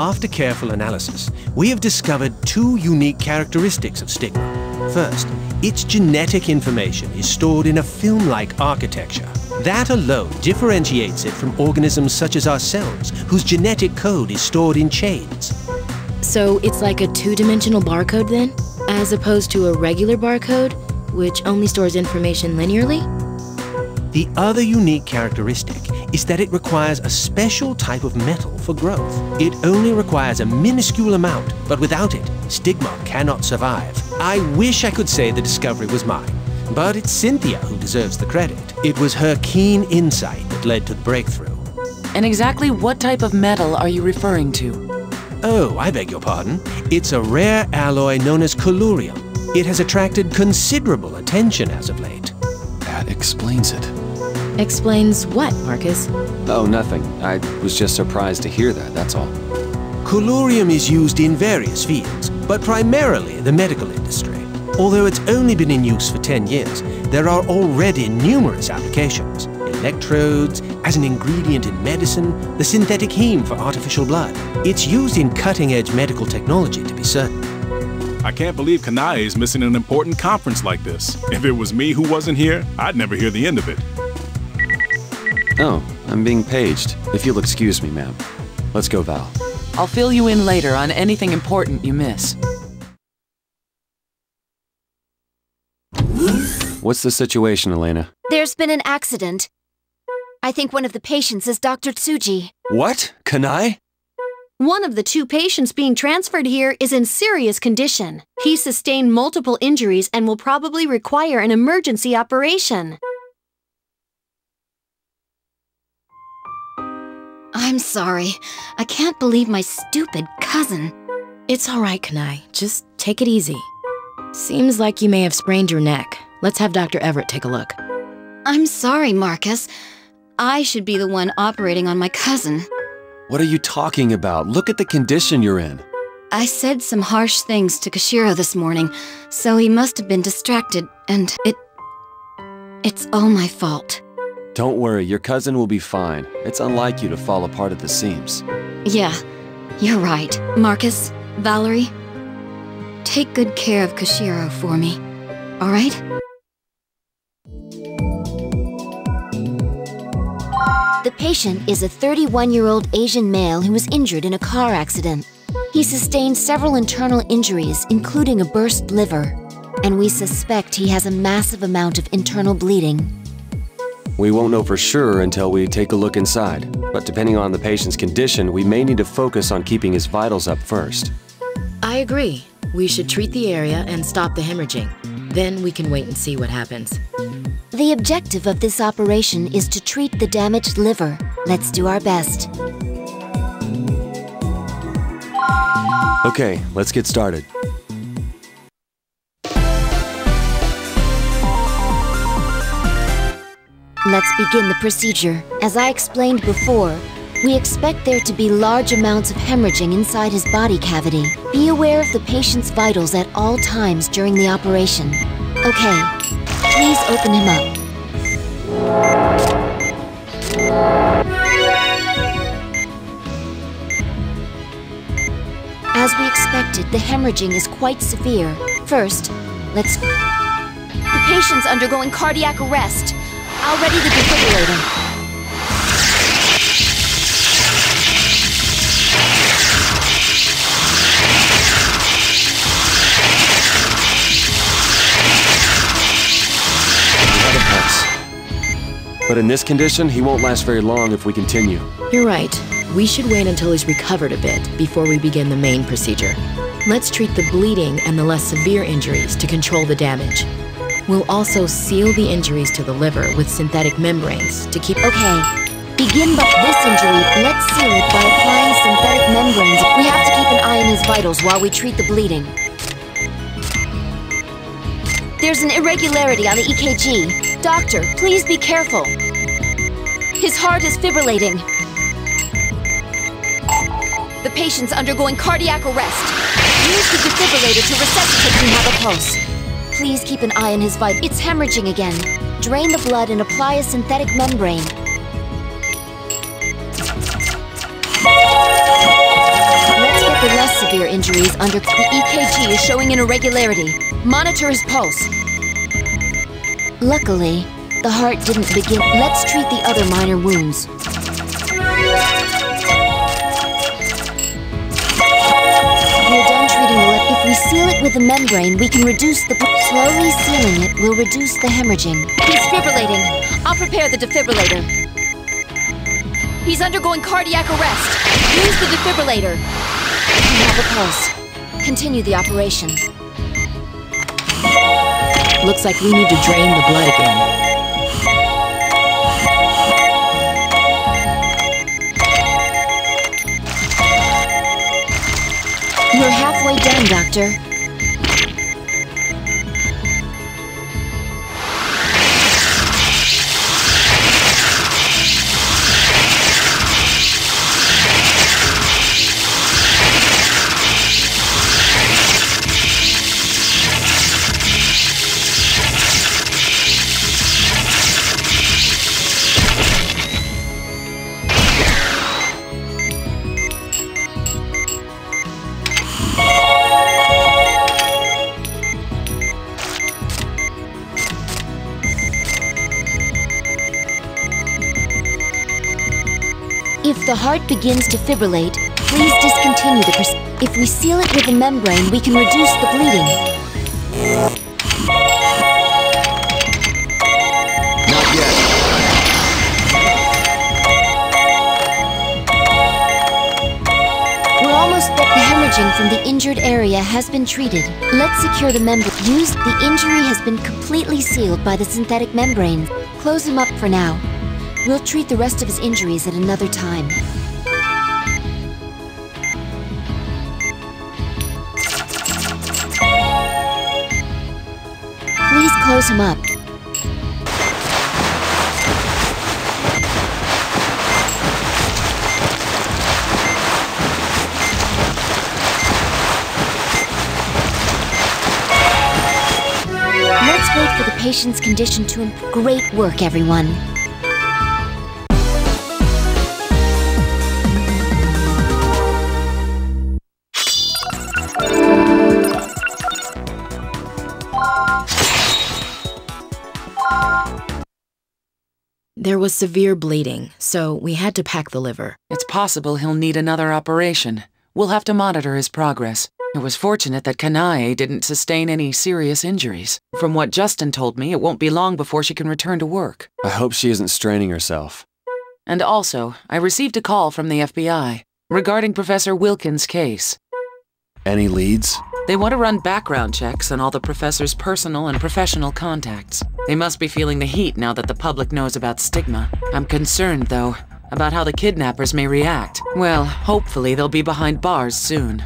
After careful analysis, we have discovered two unique characteristics of stigma. First, its genetic information is stored in a film-like architecture. That alone differentiates it from organisms such as ourselves, whose genetic code is stored in chains. So it's like a two-dimensional barcode then? As opposed to a regular barcode, which only stores information linearly? The other unique characteristic is that it requires a special type of metal for growth. It only requires a minuscule amount, but without it, stigma cannot survive. I wish I could say the discovery was mine, but it's Cynthia who deserves the credit. It was her keen insight that led to the breakthrough. And exactly what type of metal are you referring to? Oh, I beg your pardon. It's a rare alloy known as collurium. It has attracted considerable attention as of late. That explains it. Explains what, Marcus? Oh, nothing. I was just surprised to hear that, that's all. Collurium is used in various fields, but primarily the medical industry. Although it's only been in use for 10 years, there are already numerous applications. Electrodes, as an ingredient in medicine, the synthetic heme for artificial blood. It's used in cutting-edge medical technology, to be certain. I can't believe Kanae is missing an important conference like this. If it was me who wasn't here, I'd never hear the end of it. Oh, I'm being paged. If you'll excuse me, ma'am. Let's go, Val. I'll fill you in later on anything important you miss. What's the situation, Elena? There's been an accident. I think one of the patients is Dr. Tsuji. What? Kanae? One of the two patients being transferred here is in serious condition. He sustained multiple injuries and will probably require an emergency operation. I'm sorry. I can't believe my stupid cousin. It's all right, Kanae. Just take it easy. Seems like you may have sprained your neck. Let's have Dr. Everett take a look. I'm sorry, Marcus. I should be the one operating on my cousin. What are you talking about? Look at the condition you're in. I said some harsh things to Kashiro this morning, so he must have been distracted, and it's all my fault. Don't worry, your cousin will be fine. It's unlike you to fall apart at the seams. Yeah, you're right. Marcus, Valerie, take good care of Kashiro for me, all right? The patient is a 31-year-old Asian male who was injured in a car accident. He sustained several internal injuries, including a burst liver, and we suspect he has a massive amount of internal bleeding. We won't know for sure until we take a look inside, but depending on the patient's condition, we may need to focus on keeping his vitals up first. I agree. We should treat the area and stop the hemorrhaging. Then we can wait and see what happens. The objective of this operation is to treat the damaged liver. Let's do our best. Okay, let's get started. Let's begin the procedure. As I explained before, we expect there to be large amounts of hemorrhaging inside his body cavity. Be aware of the patient's vitals at all times during the operation. Okay, please open him up. As we expected, the hemorrhaging is quite severe. First, let's... The patient's undergoing cardiac arrest. I'll ready the defibrillator. But in this condition, he won't last very long if we continue. You're right. We should wait until he's recovered a bit before we begin the main procedure. Let's treat the bleeding and the less severe injuries to control the damage. We'll also seal the injuries to the liver with synthetic membranes to keep... Okay, begin by this injury. Let's seal it by applying synthetic membranes. We have to keep an eye on his vitals while we treat the bleeding. There's an irregularity on the EKG. Doctor, please be careful. His heart is fibrillating. The patient's undergoing cardiac arrest. Use the defibrillator to resuscitate and have a pulse. Please keep an eye on his vitals. It's hemorrhaging again. Drain the blood and apply a synthetic membrane. less severe injuries under... The EKG is showing an irregularity. Monitor his pulse. Luckily, the heart didn't begin... Let's treat the other minor wounds. We're done treating the left. If we seal it with the membrane, we can reduce the... Slowly sealing it will reduce the hemorrhaging. He's fibrillating. I'll prepare the defibrillator. He's undergoing cardiac arrest. Use the defibrillator. We have a pulse. Continue the operation. Looks like we need to drain the blood again. You're halfway done, Doctor. If the heart begins to fibrillate, please discontinue the procedure. If we seal it with a membrane, we can reduce the bleeding. Not yet. We're almost there. The hemorrhaging from the injured area has been treated. Let's secure the membrane. The injury has been completely sealed by the synthetic membrane. Close him up for now. We'll treat the rest of his injuries at another time. Please close him up. Let's wait for the patient's condition to improve. Great work, everyone. There was severe bleeding, so we had to pack the liver. It's possible he'll need another operation. We'll have to monitor his progress. It was fortunate that Kanae didn't sustain any serious injuries. From what Justin told me, it won't be long before she can return to work. I hope she isn't straining herself. And also, I received a call from the FBI regarding Professor Wilkins' case. Any leads? They want to run background checks on all the professor's personal and professional contacts. They must be feeling the heat now that the public knows about stigma. I'm concerned, though, about how the kidnappers may react. Well, hopefully they'll be behind bars soon.